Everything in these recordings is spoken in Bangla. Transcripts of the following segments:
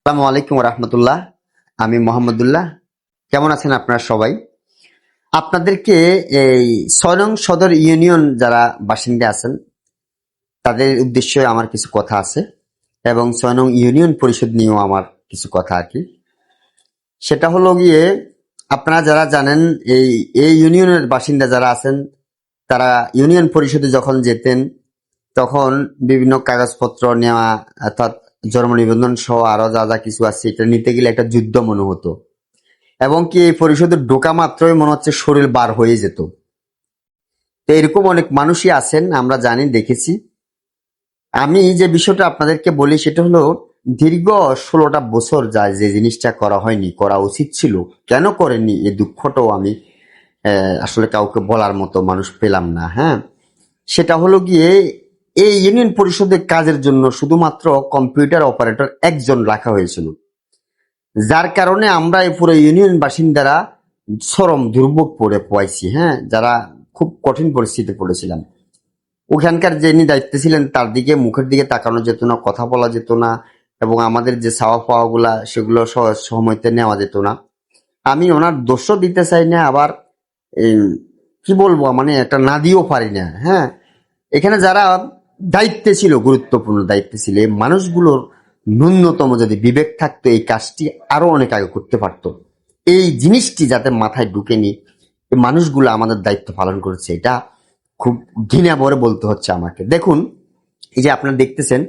আসসালামু আলাইকুম রহমতুল্লাহ। আমি মোহাম্মদুল্লাহ। কেমন আছেন আপনারা সবাই? আপনাদেরকে এই ৬ নং সদর ইউনিয়ন যারা বাসিন্দা আছেন তাদের উদ্দেশ্যে আমার কিছু কথা আছে এবং ৬ নং ইউনিয়ন পরিষদ নিয়েও আমার কিছু কথা আর কি। সেটা হলো গিয়ে, আপনারা যারা জানেন এই এই ইউনিয়নের বাসিন্দা যারা আছেন তারা ইউনিয়ন পরিষদে যখন যেতেন তখন বিভিন্ন কাগজপত্র নেওয়া, অর্থাৎ জন্ম নিবন্ধন সহ আরো যা যা কিছু আছে এটা নিতে গেলে একটা যুদ্ধ মনে হতো এবং কি এই পরিষদে ঢোকা মাত্রই মনে হচ্ছে শরীর বার হয়ে যেত। তো এরকম অনেক মানুষই আছেন, আমরা জানি, দেখেছি। আমি যে বিষয়টা আপনাদেরকে বলি সেটা হলো, দীর্ঘ 16টা বছর যায় যে জিনিসটা করা হয়নি, করা উচিত ছিল, কেন করেনি এই দুঃখটাও আমি আসলে কাউকে বলার মতো মানুষ পেলাম না। হ্যাঁ, সেটা হলো গিয়ে এই ইউনিয়ন পরিষদের কাজের জন্য শুধুমাত্র কম্পিউটার অপারেটর একজন রাখা হয়েছিল, যার কারণে আমরা এই পুরো ইউনিয়ন বাসিন্দারা চরম দুর্ভোগ পোয়াইছি। হ্যাঁ, যারা খুব কঠিন পরিস্থিতিতে পড়েছিলাম। ওখানকার যিনি দায়িত্বে ছিলেন তার দিকে মুখের দিকে তাকানো যেত না, কথা বলা যেত না, এবং আমাদের যে চাওয়া পাওয়া গুলা সেগুলো সময়তে নেওয়া যেত না। আমি ওনার দোষও দিতে চাই না, আবার এই কি বলবো, মানে একটা না দিয়েও পারি না। হ্যাঁ, এখানে যারা দায়িত্বে ছিল, গুরুত্বপূর্ণ দায়িত্বে ছিল, এই মানুষগুলোর ন্যূনতম যদি বিবেক থাকতো এই কাজটি আরো অনেক আগে করতে পারতো। এই জিনিসটি যাতে মাথায় ঢুকেনি, এই মানুষগুলো আমাদের দায়িত্ব পালন করেছে, এটা খুব ঘৃণা ভরে বলতে হচ্ছে আমাকে। দেখুন, এই যে আপনারা দেখতেছেন,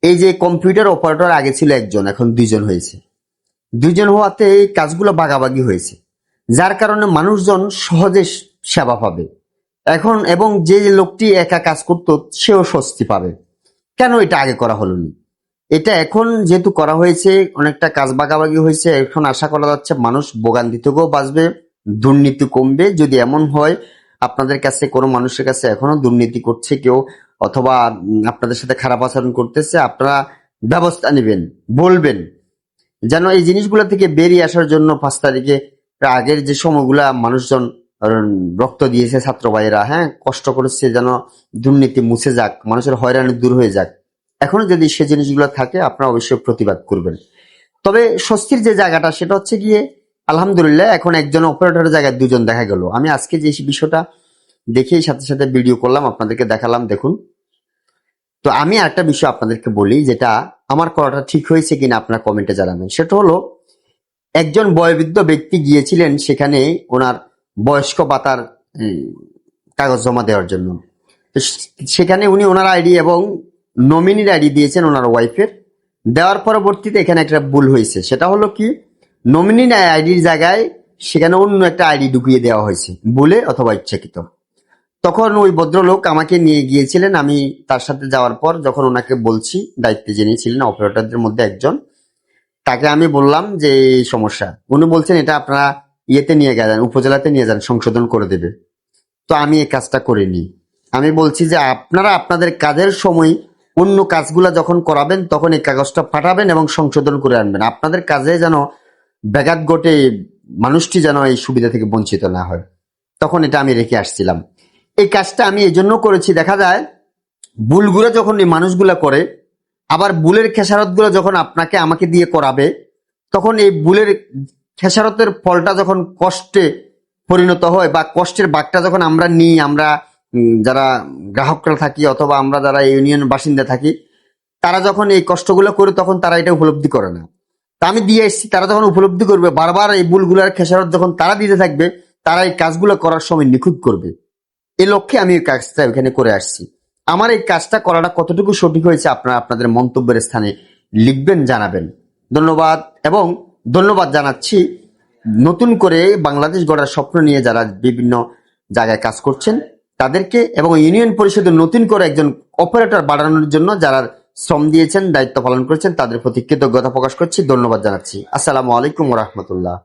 এই যে কম্পিউটার অপারেটর আগে ছিল একজন, এখন দুইজন হয়েছে। দুইজন হওয়াতে এই কাজগুলো ভাগাভাগি হয়েছে, যার কারণে মানুষজন সহজে সেবা পাবে এখন, এবং যে লোকটি একা কাজ করত সেও স্বস্তি পাবে। কেন এটা আগে করা হলো না? এটা এখন যেহেতু করা হয়েছে, অনেকটা কাজ ভাগাভাগি হয়েছে, এখন আশা করা যাচ্ছে মানুষ ভোগান্তি থেকেও বাঁচবে, দুর্নীতি কমবে। যদি এমন হয় আপনাদের কাছে কোনো মানুষের কাছে এখনো দুর্নীতি করছে কেউ, অথবা আপনাদের সাথে খারাপ আচরণ করতেছে, আপনারা ব্যবস্থা নেবেন, বলবেন, যেন এই জিনিসগুলো থেকে বেরিয়ে আসার জন্য 5 তারিখে আগের যে সময়গুলা মানুষজন রক্ত দিয়েছে, ছাত্র ভাইয়েরা, হ্যাঁ, কষ্ট করেছে, যেন দুর্নীতি মুছে যাক, মানুষের হয়রানি দূর হয়ে যাক। এখনো যদি সে জিনিসগুলো থাকে আপনারা অবশ্যই প্রতিবাদ করবেন। তবে স্বস্তির যে জায়গাটা সেটা হচ্ছে গিয়ে, আলহামদুলিল্লাহ, এখন একজন অপারেটরের জায়গায় দুজন দেখা গেল। আমি আজকে যে বিষয়টা দেখেই সাথে সাথে ভিডিও করলাম, আপনাদেরকে দেখালাম, দেখুন। তো আমি একটা বিষয় আপনাদেরকে বলি, যেটা আমার করাটা ঠিক হয়েছে কিনা আপনারা কমেন্টে জানাবেন। সেটা হলো, একজন বয়োবৃদ্ধ ব্যক্তি গিয়েছিলেন সেখানে ওনার বয়স্ক ভাতার কাগজ জমা দেওয়ার জন্য। তো সেখানে উনি ওনার আইডি এবং নমিনির আইডি দিয়েছেন ওনার ওয়াইফের। দেওয়ার পরবর্তীতে এখানে একটা ভুল হয়েছে, সেটা হলো কি, নমিনি আইডির জায়গায় সেখানে অন্য একটা আইডি ঢুকিয়ে দেওয়া হয়েছে, ভুলে অথবা ইচ্ছাকৃত। তখন ওই ভদ্রলোক আমাকে নিয়ে গিয়েছিলেন। আমি তার সাথে যাওয়ার পর যখন ওনাকে বলছি, দায়িত্বে যিনি ছিলেন অপারেটরদের মধ্যে একজন, তাকে আমি বললাম যে এই সমস্যা, উনি বলছেন এটা আপনারা ইয়েতে নিয়ে গেলেন, উপজেলাতে নিয়ে যান, সংশোধন করে দেবে। তো আমি এই কাজটা করিনি। আমি বলছি যে আপনারা আপনাদের কাজের সময় অন্য কাজগুলা যখন করাবেন তখন এই কাগজটা পাঠাবেন এবং সংশোধন করে আনবেন। আপনাদের কাজে যেন ব্যাঘাত ঘটে, মানুষটি যেন এই সুবিধা থেকে বঞ্চিত না হয়। তখন এটা আমি রেখে আসছিলাম। এই কাজটা আমি এই জন্য করেছি, দেখা যায় ভুলগুলো যখন এই মানুষগুলা করে, আবার ভুলের খেসারত গুলো যখন আপনাকে আমাকে দিয়ে করাবে, তখন এই ভুলের খেসারতের ফলটা যখন কষ্টে পরিণত হয়, বা কষ্টের ভাগটা যখন আমরা নিই, আমরা যারা গ্রাহকরা থাকি অথবা আমরা যারা ইউনিয়ন বাসিন্দা থাকি, তারা যখন এই কষ্টগুলো করে তখন তারা এটা উপলব্ধি করে না। তা আমি দিয়ে এসেছি, তারা যখন উপলব্ধি করবে, বারবার এই ভুলগুলার খেসারত যখন তারা দিতে থাকবে, তারা এই কাজগুলো করার সময় নিখুঁত করবে। এই লক্ষ্যে আমি এই কাজটা এখানে করে আসছি। আমার এই কাজটা করাটা কতটুকু সঠিক হয়েছে আপনারা আপনাদের মন্তব্যের স্থানে লিখবেন, জানাবেন। ধন্যবাদ। এবং ধন্যবাদ জানাচ্ছি নতুন করে বাংলাদেশ গড়ার স্বপ্ন নিয়ে যারা বিভিন্ন জায়গায় কাজ করছেন তাদেরকে, এবং ইউনিয়ন পরিষদে নতুন করে একজন অপারেটর বাড়ানোর জন্য যারা শ্রম দিয়েছেন, দায়িত্ব পালন করেছেন, তাদের প্রতি কৃতজ্ঞতা প্রকাশ করছি, ধন্যবাদ জানাচ্ছি। আসসালামু আলাইকুম ওয়া রাহমাতুল্লাহ।